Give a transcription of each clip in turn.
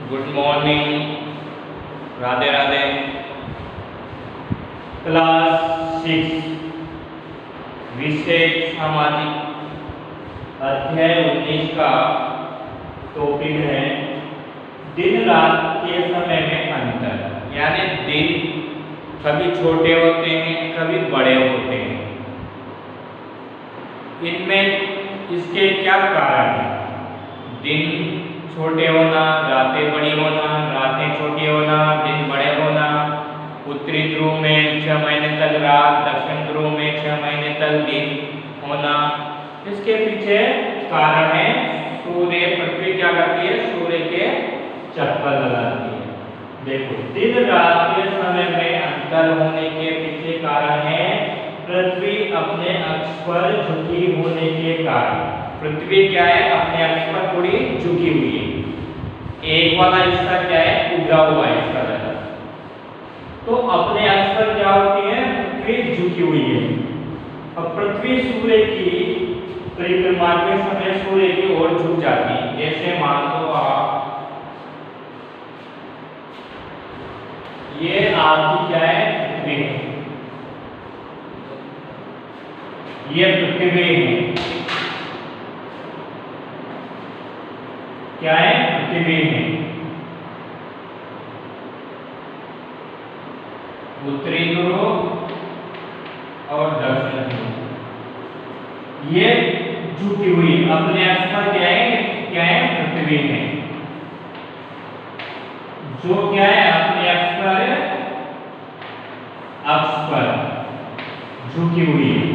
Good morning, Radhe Radhe. Class 6 विषय सामाजिक अध्याय 19 का टॉपिक है दिन रात के समय में अंतर। यानी दिन कभी छोटे होते हैं, कभी बड़े होते हैं। इनमें इसके क्या कारण हैं? दिन छोटे होना, रातें बड़ी होना, रातें छोटी होना, दिन बड़े होना, उत्तरी ध्रुव में 6 महीने तक रात, दक्षिण ध्रुव में 6 महीने तक दिन होना। इसके पीछे कारण है सूर्य, पृथ्वी क्या करती है? सूर्य के चक्कर लगाती है। देखो, दिन रात के समय में अंतर होने के पीछे कारण है पृथ्वी अपने अक्ष पर झुकी होने के कारण। पृथ्वी क्या है? अपने अक्ष पर थोड़ी झुकी हुई है। एक वाला हिस्सा क्या है? उभरा हुआ है इसका रहा। तो अपने अक्ष पर क्या होती है? पृथ्वी झुकी हुई है। अब पृथ्वी सूर्य की परिक्रमा के समय सूर्य की ओर झुक जाती है। जैसे मान लो आप, ये आपकी क्या है? पृथ्वी है, ये पृथ्वी है। क्या है? पृथ्वी है। उत्तरी ध्रुव और दक्षिण ध्रुव ये झुकी हुई अपने अक्ष पर क्या है? क्या है? पृथ्वी है। जो क्या है? अपने अक्ष पर झुकी हुई है।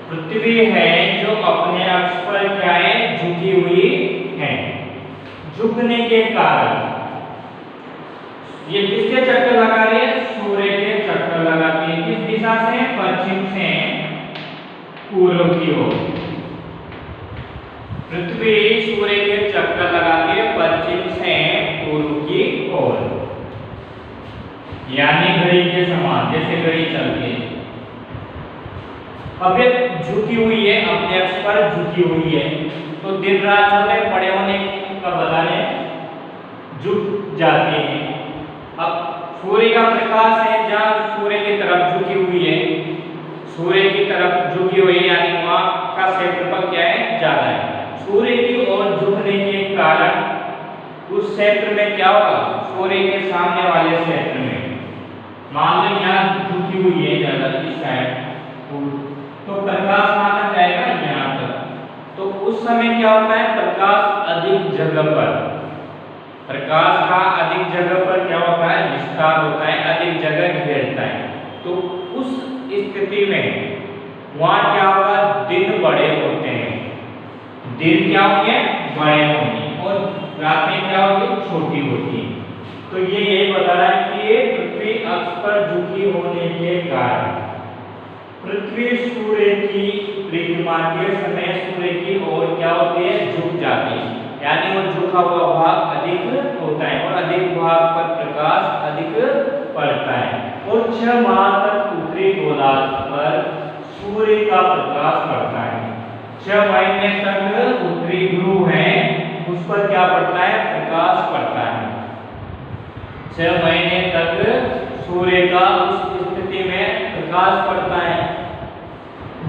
पृथ्वी है जो अपने अक्ष पर क्या है? झुकी हुई है। झुकने के कारण ये किसके चक्कर लगा रही है? सूर्य के चक्कर लगाती है। किस दिशा से? पश्चिम से पूर्व की ओर। पृथ्वी सूर्य के चक्कर लगाती है पश्चिम से पूर्व की ओर, यानी घड़ी के समान, जैसे घड़ी चलती है। अब ये झुकी हुई है, अपने अक्ष पर झुकी हुई है, तो दिन रात छोटे बड़े होने का बताने झुक जाती है। अब सूर्य का प्रकाश है जहाँ सूर्य की तरफ झुकी हुई है, सूर्य की तरफ झुकी हुई है, यानी वहां का क्षेत्रफल क्या है? ज्यादा है। सूर्य की ओर झुकने के कारण उस क्षेत्र में क्या होगा? सूर्य के सामने वाले क्षेत्र में मान लो यहाँ झुकी हुई है ज्यादा इस साइड, तो प्रकाश कहाँ तक जाएगा? यहाँ तक। तो उस समय क्या होता है? प्रकाश अधिक जगह पर, प्रकाश का अधिक जगह पर क्या होता है? विस्तार होता है, अधिक जगह घेरता है। तो उस स्थिति में वहां क्या होगा? दिन बड़े होते हैं। दिन क्या होंगे? बड़े होंगे, और रातें क्या होगी? छोटी होती है। तो ये यही बता रहा है कि पृथ्वी अक्ष पर झुकी होने के कारण पृथ्वी सूर्य की परिक्रमा के समय सूर्य की ओर क्या होती है? झुक जाती है, यानी वो झुका हुआ भाग अधिक होता है और अधिक भाग पर प्रकाश अधिक पड़ता है। और 6 माह तक उत्तरी गोलार्ध पर सूर्य का प्रकाश पड़ता है। 6 महीने तक उत्तरी ध्रुव है, उस पर क्या पड़ता है? प्रकाश पड़ता है। 6 महीने तक सूर्य का उस स्थिति में प्रकाश पड़ता है।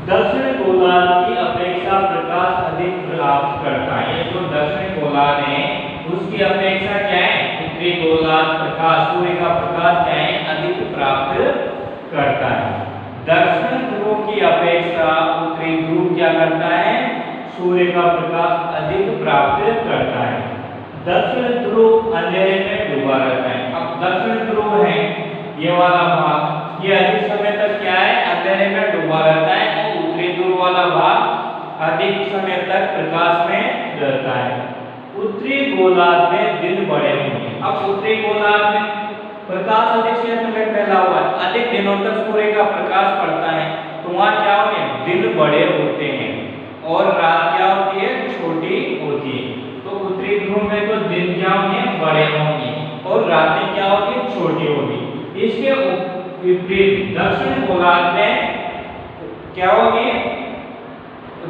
दक्षिण गोलार्ध की अपेक्षा प्रकाश अधिक प्राप्त करता है। ये जो दक्षिण गोलार्ध है उसकी अपेक्षा क्या है? उत्तरी गोलार्ध प्रकाश, सूर्य का प्रकाश क्या है? अधिक प्राप्त करता है। दक्षिण ध्रुव की अपेक्षा उत्तरी ध्रुव क्या करता है? सूर्य का प्रकाश अधिक प्राप्त करता है। दक्षिण ध्रुव अंधेरे में डूबा रहता है। अब दक्षिण ध्रुव है ये वाला भाग, ये अधिक समय तक क्या है? अंधेरे में डूबा रहता है। और उत्तरी ध्रुव वाला भाग अधिक समय तक प्रकाश में रहता है। उत्तरी गोलार्ध में दिन बड़े होंगे। अब उत्तरी गोलार्ध में प्रकाश अधिक क्षेत्र में फैला हुआ है, अधिक दिनों तक सूर्य का प्रकाश पड़ता है, तो वहां क्या होंगे? दिन बड़े होते हैं और रात क्या होती है? छोटी होती है। तो उत्तरी ध्रुव में तो दिन क्या होंगे? बड़े होंगे और रातें क्या होगी? छोटी होगी। इसके विपरीत दक्षिण गोलार्ध में क्या होगी?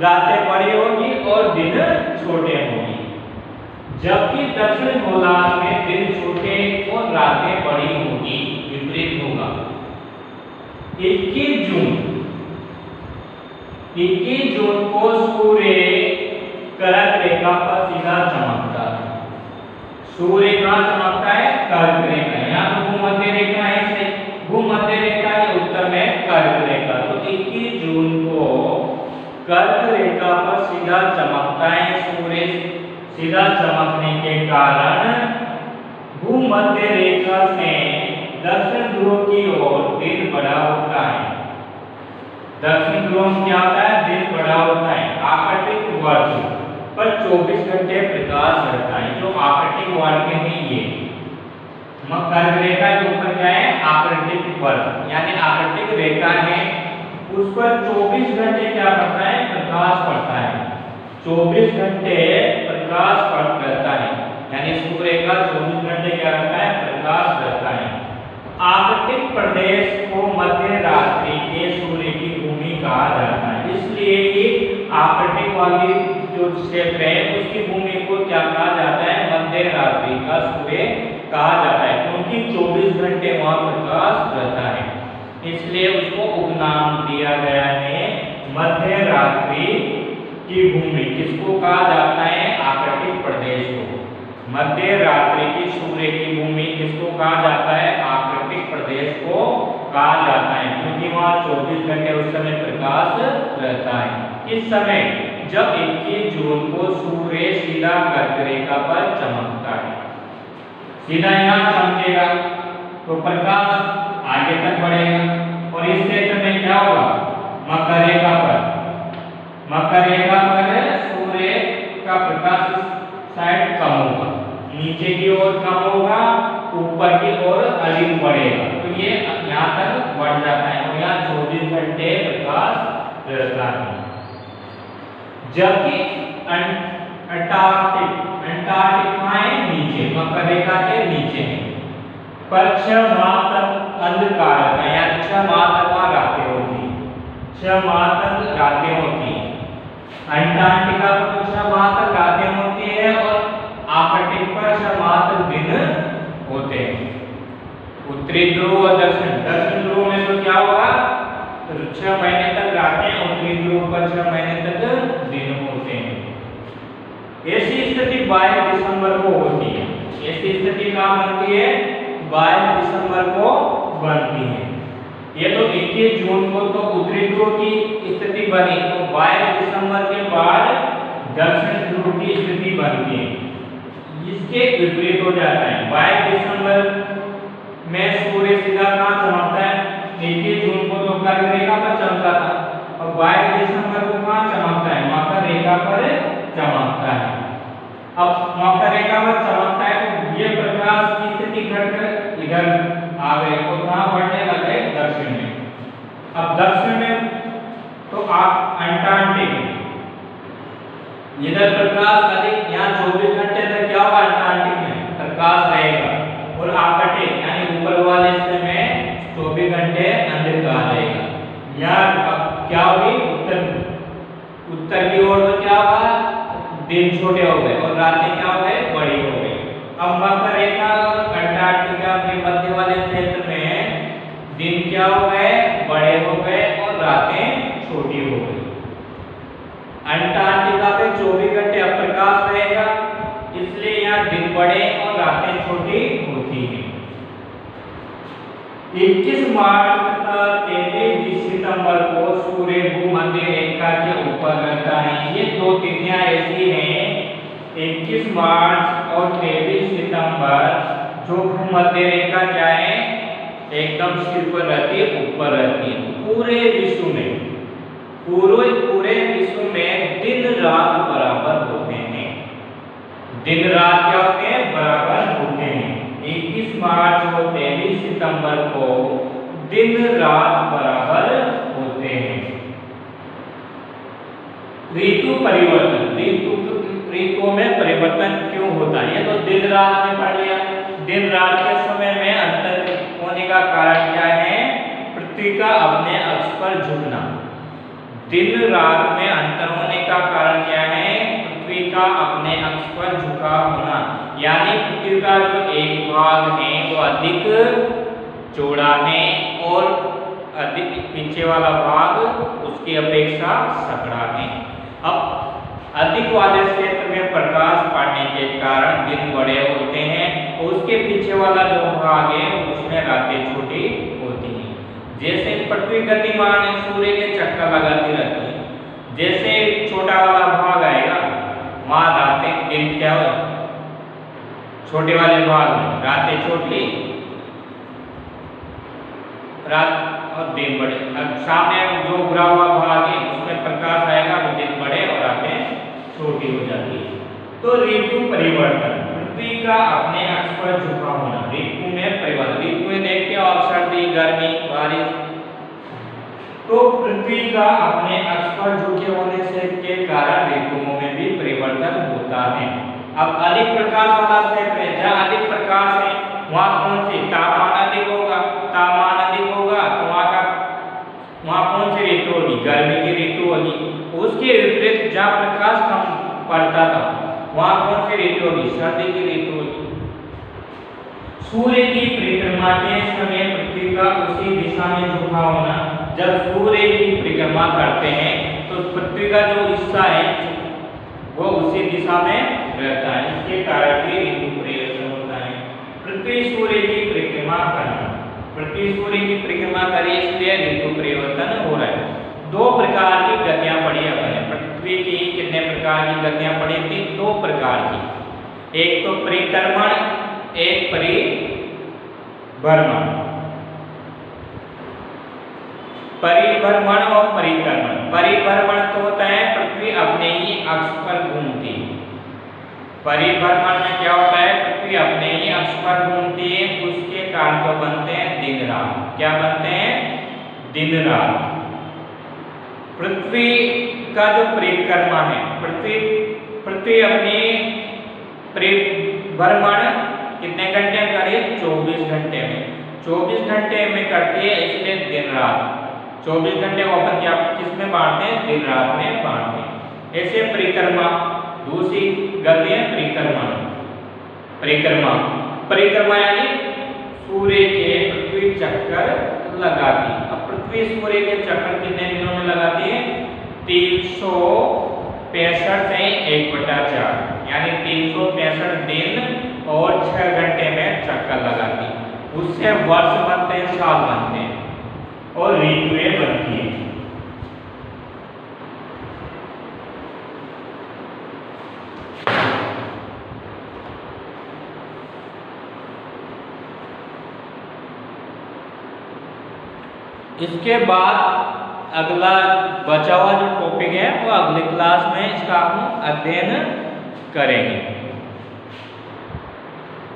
रातें बड़ी होगी और दिन छोटे होंगी। जबकि दक्षिण गोलार्ध में दिन छोटे और रातें बड़ी होगी, विपरीत होगा। 21 जून को सूर्य कर्क रेखा पर सीधा चमकता है। सूर्य कहाँ चमकता है? कर्क रेखा। यहाँ तो भूमध्य रेखा है, भूमध्य रेखा के उत्तर में कर्क रेखा। तो 21 जून को कर्क रेखा पर सीधा चमकता है सूर्य। सीधा चमकने के कारण भूमध्य रेखा से दक्षिण ध्रुव की ओर दिन बड़ा होता है। दक्षिण ध्रुव में क्या होता है? दिन बड़ा होता है। आकटिक वर्ष पर 24 घंटे प्रकाश रहता है। जो आकटिक वर्ष है ये कर्क रेखा के ऊपर क्या है? आकटिक वर्ष यानी आकटिक रेखा है, उस पर 24 घंटे क्या पड़ता है? प्रकाश पड़ता है। 24 घंटे प्रकाश रहता है, यानी सूर्य का 24 घंटे क्या रहता है? प्रकाश रहता है। आर्कटिक प्रदेश को मध्य रात्रि के सूर्य की भूमि कहा जाता है। इसलिए ये आर्कटिक वाली जो क्षेत्र है उसकी भूमि को क्या कहा जाता है? मध्य रात्रि का सूर्य कहा जाता है, क्योंकि 24 घंटे वहां प्रकाश रहता है। इसलिए उसको उपनाम दिया गया है मध्य रात्रि की भूमि। किसको कहा जाता है? आर्कटिक प्रदेश को। मध्य रात्रि की सूर्य की भूमि किसको कहा जाता है? आर्कटिक प्रदेश को कहा जाता है, क्योंकि वहां 24 घंटे उस समय प्रकाश रहता है। इस समय जब 21 जून को सूर्य सीधा कर्क रेखा पर चमकता है, सीधा यहाँ चमकेगा तो प्रकाश आगे तक बढ़ेगा और इस क्षेत्र में क्या होगा? मकर रेखा पर सूर्य का प्रकाश साइड कम होगा, नीचे की ओर कम होगा, ऊपर की ओर अधिक बढ़ेगा। तो ये यहाँ तक बढ़ जाता है और यहाँ 24 घंटे प्रकाश रहता है। जबकि अंटार्कटिक कहाँ है? नीचे, मकर रेखा के नीचे है। पर 6 माह तक अंधकार रहता है, यानी 6 माह तक वहाँ रातें होती है। 6 माह तक रातें होती है। अंटार्कटिका पर 6 माह तक रातें होती है और आर्कटिक पर 6 माह तक दिन होते हैं। उत्तरी ध्रुव और दक्षिण ध्रुव में तो क्या होगा? 6 महीने तक रातें, उत्तरी ध्रुव पर 6 महीने तक दिन होते हैं। ऐसी स्थिति 22 दिसंबर को होती है। ऐसी स्थिति कहाँ बनती है? 22 दिसंबर को बनती है। ये तो 21 जून को तो उत्तरी ध्रुव की स्थिति बनी, तो 22 दिसंबर के बाद दक्षिण ध्रुव की स्थिति बनती है। इसके विपरीत हो जाता है। 22 दिसंबर में सूर्य सीधा कहाँ चमकता है? 21 जून को तो कर्क रेखा पर चमकता था और 22 दिसंबर को कहाँ चमकता है? मकर रेखा पर चमकता है। अब मकर रेखा पर चमकता है तो ये प्रकाश की स्थिति घटकर इधर आ गए, तो कहाँ बढ़ने लगे? दक्षिण में। अब दक्षिण में तो आप अंटार्कटिक, इधर प्रकाश अधिक, यहाँ 24 घंटे तक क्या होगा? अंटार्कटिक में प्रकाश रहेगा और आर्कटिक यानी ऊपर वाले हिस्से में 24 घंटे अंधकार रहेगा। यहाँ क्या होगी? उत्तर की ओर तो क्या होगा? दिन छोटे हो गए और रातें क्या हो गए? बड़ी हो गई। अब मकर रेखा और अंटार्कटिका के मध्य वाले क्षेत्र में दिन क्या हो गए? बड़े हो गए और रातें छोटी हो गई। अंटार्कटिका पे 24 घंटे अप्रकाश रहेगा, इसलिए यहाँ दिन बड़े और रातें छोटी होती हैं। 21 मार्च तक 23 सितंबर को सूर्य भूमध्य रेखा के ऊपर रहता है। ये दो तिथियां ऐसी हैं, 21 मार्च और 23 सितंबर, जो भूमध्य रेखा क्या है? एकदम सिर पर रहती है, ऊपर रहती है। पूरे विश्व में दिन रात बराबर होते हैं। दिन रात क्या होते हैं? बराबर होते हैं। 21 मार्च और 23 सितंबर को दिन रात बराबर होते हैं। ऋतु परिवर्तन, ऋतु में परिवर्तन क्यों होता है? ये तो दिन रात में पढ़ लिया। दिन रात के समय में अंतर होने का कारण क्या है? पृथ्वी का अपने अक्ष पर झुकना। दिन रात में अंतर होने पृथ्वी का जो एक भाग है वो अधिक चौड़ा है और अधिक पीछे वाला भाग उसकी अपेक्षा सकड़ा है। अब अधिक वाले क्षेत्र में प्रकाश पड़ने के कारण दिन बड़े होते हैं और उसके पीछे वाला जो भाग है उसमें रातें छोटी होती हैं। जैसे पृथ्वी गतिमान है, सूर्य के चक्कर लगाती रहती है, जैसे छोटा वाला भाग आएगा वहां रातें दिन क्या हो, छोटे वाले भाग में रातें छोटी रात और दिन बड़े। अब सामने जो उभरा हुआ भाग है उसमें प्रकाश आएगा तो दिन बड़े और रातें छोटी हो जाती है। तो ऋतु परिवर्तन, पृथ्वी का अपने अक्ष पर झुका होना, ऋतु में परिवर्तन। ऋतु में देखते हो आप सर्दी, गर्मी, बारिश। तो पृथ्वी का अपने अक्ष पर झुके होने से के कारण ऋतुओं में भी परिवर्तन होता है। अब अधिक प्रकाश वाला क्षेत्र है, जहाँ अधिक प्रकाश है वहाँ कौन सी तापमान अधिक होगा, तापमान अधिक होगा तो वहाँ कौन सी ऋतु होगी, गर्मी की ऋतु होगी। उसके विपरीत जहाँ प्रकाश कम पड़ता था वहाँ कौन सी ऋतु होगी, सर्दी की ऋतु होगी। सूर्य की परिक्रमा के समय पृथ्वी का उसी दिशा में झुका होना, जब सूर्य की परिक्रमा करते हैं तो पृथ्वी का जो हिस्सा है वो उसी दिशा में रहता है, इसके कारण भी ऋतु परिवर्तन होता है। पृथ्वी सूर्य की परिक्रमा करना, पृथ्वी सूर्य की परिक्रमा करे इसलिए ऋतु परिवर्तन हो रहा है। दो प्रकार की गतियां पढ़ी अपने, पृथ्वी की कितने प्रकार की गतियां पढ़ी थी, दो प्रकार की, एक तो परिक्रमण, एक परिभ्रमण। परिभ्रमण और परिक्रमण, परिभ्रमण तो होता है पृथ्वी अपने ही अक्ष पर घूमती, परिभ्रमण में क्या होता है पृथ्वी अपने ही अक्ष पर घूमती है, उसके कारण तो बनते हैं दिन रात। क्या बनते हैं, दिन रात। पृथ्वी का जो परिक्रमा है, पृथ्वी अपनी परिभ्रमण कितने घंटे में करे, 24 घंटे में, 24 घंटे में करती है, इसलिए दिन रात। 24 घंटे को अपन क्या किस में बांटते हैं, दिन रात में बांटते हैं। ऐसे परिक्रमा, दूसरी गति है परिक्रमा यानी सूर्य के पृथ्वी चक्कर लगाती। अब पृथ्वी सूर्य के चक्कर कितने दिनों में लगाती है, 365 से 1/4 यानी 365 दिन और 6 घंटे में चक्कर लगाती। उससे वर्ष बनते हैं, साल बनते हैं और ऋतुएं बनती है। इसके बाद अगला बचा हुआ जो टॉपिक है वो अगली क्लास में इसका हम अध्ययन करेंगे।